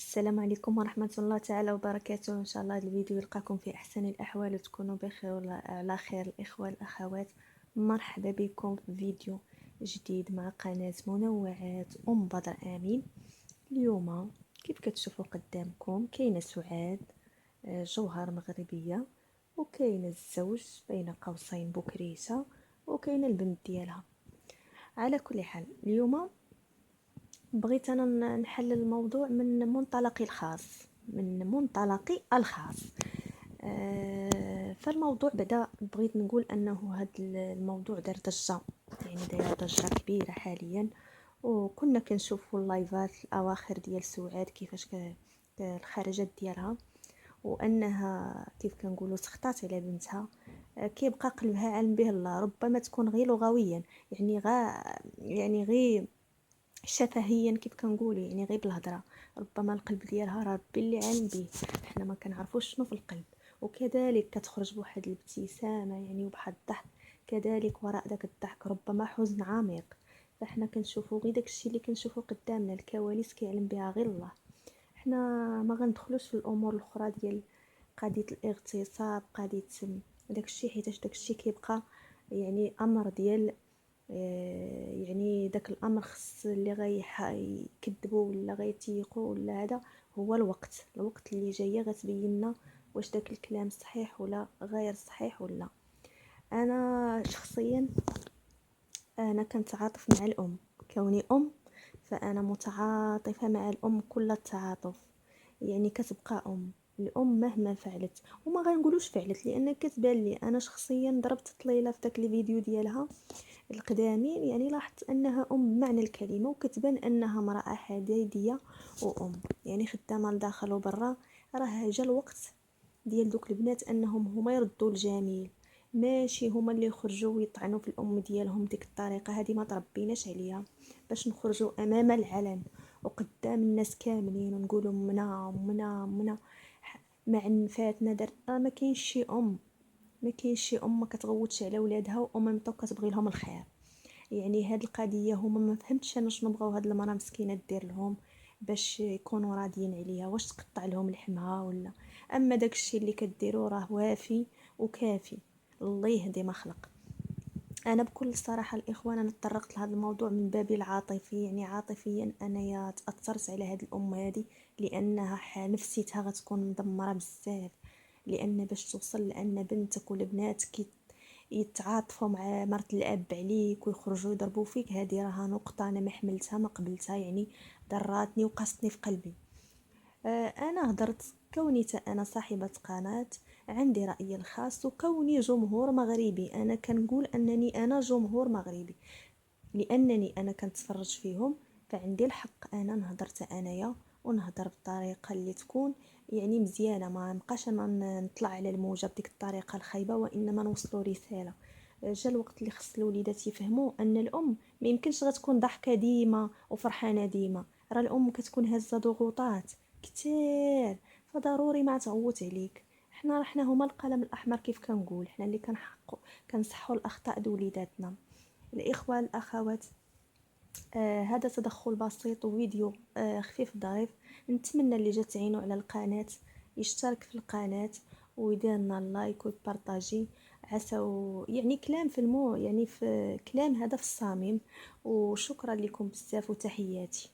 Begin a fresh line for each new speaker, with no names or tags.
السلام عليكم ورحمة الله تعالى وبركاته. إن شاء الله هذا الفيديو يلقاكم في أحسن الأحوال وتكونوا بخير وعلى خير. الإخوة الأخوات، مرحبا بكم في فيديو جديد مع قناة منوعات بدر آمين. اليوم كيف كتشوفوا قدامكم كاينة سعاد جوهر مغربية، وكاينة الزوج بين قوسين بكريسة، وكاينة البنت ديالها. على كل حال اليوم بغيت انا نحل الموضوع من منطلقي الخاص، فالموضوع بدا بغيت نقول انه هذا الموضوع دار ضجه، يعني داير ضجه كبيره حاليا. وكنا كنشوفوا اللايفات الاواخر ديال سعاد كيفاش الخرجات ديالها، وانها كيف كنقولوا سخطات على بنتها. كيبقى قلبها علم به الله، ربما تكون غير لغويا، يعني غير شفهيا كيف كنقولوا، يعني غير بالهضره. ربما القلب ديالها راه ربي اللي عالم به، حنا ما كنعرفوش شنو في القلب. وكذلك كتخرج بواحد الابتسامه يعني وبواحد الضحك، كذلك وراء داك الضحك ربما حزن عميق. فاحنا كنشوفوا غير داكشي اللي كنشوفوا قدامنا، الكواليس كيعلم بها غير الله. حنا ما غندخلوش في الامور الاخرى ديال قضيه الاغتصاب، قضيه داكشي، حيتاش داكشي كيبقى يعني امر ديال يعني داك الامر خص اللي يكذبوا ولا غيتيقوا ولا هذا هو الوقت اللي جايه غتبين لنا واش داك الكلام صحيح ولا غير صحيح ولا. انا شخصيا انا كنتعاطف مع الام، كوني فانا متعاطفه مع الام كل التعاطف. يعني كتبقى الام مهما فعلت، وما غنقولوش فعلت لان كتبان لي انا شخصيا ضربت طليله في داك الفيديو ديالها القدامين، يعني لاحظت انها بمعنى الكلمه، وكتبان انها امراه حديديه يعني خدامه لداخل وبرا. راه جا الوقت ديال دوك البنات انهم هما يردوا الجميل، ماشي هما اللي يخرجوا ويطعنوا في الام ديالهم ديك الطريقه هذه. ما تربيناش عليها باش نخرجوا امام العلن وقدام الناس كاملين ونقولوا منا مع فاتنا در. ما كاينش شي ما ما كتغوتش على ولادها وميمطو كتبغي لهم الخير. يعني هاد القضيه هما ما فهمتش انا شنو بغاو هاد المراه مسكينه دير لهم باش يكونوا راضيين عليها، واش تقطع لهم لحمها ولا. اما داكشي اللي كديروا راه وافي وكافي، الله يهدي ما خلق. انا بكل صراحه الاخوان انا تطرقت لهذا الموضوع من باب العاطفي، يعني عاطفيا انايا تاثرت على هذه الام هذه، لانها نفسيتها غتكون مدمره بزاف. لان باش توصل لان بنتك ولا بناتك يتعاطفوا مع مرت الاب عليك ويخرجوا يضربوا فيك، هذه راها نقطه انا ما حملتها ما قبلتها، يعني ضراتني وقاستني في قلبي. انا هضرت كوني انا صاحبه قناه، عندي رايي الخاص، وكوني جمهور مغربي انا كنقول انني انا جمهور مغربي، لانني انا كنتفرج فيهم. فعندي الحق انا نهضر انايا، ونهضر بطريقه اللي تكون يعني مزيانه، ما نبقاش انا نطلع على الموجه بديك الطريقه الخايبه، وانما نوصلوا رساله. جا الوقت اللي خص الوليدات يفهموا ان الام ما يمكنش غتكون ضحكه ديما وفرحانه ديما، راه الام كتكون هازه ضغوطات كتير، فضروري ما تعوت عليك. حنا هما القلم الاحمر كيف كنقول، حنا اللي كنصحوا الاخطاء د وليداتنا. الاخوه الاخوات، هذا تدخل بسيط وفيديو خفيف ظريف. نتمنى اللي جا تعينوا على القناه يشترك في القناه ويدير لنا اللايك ويبارطاجي، عسى يعني كلام في يعني في كلام هذا في الصميم. وشكرا لكم بزاف وتحياتي.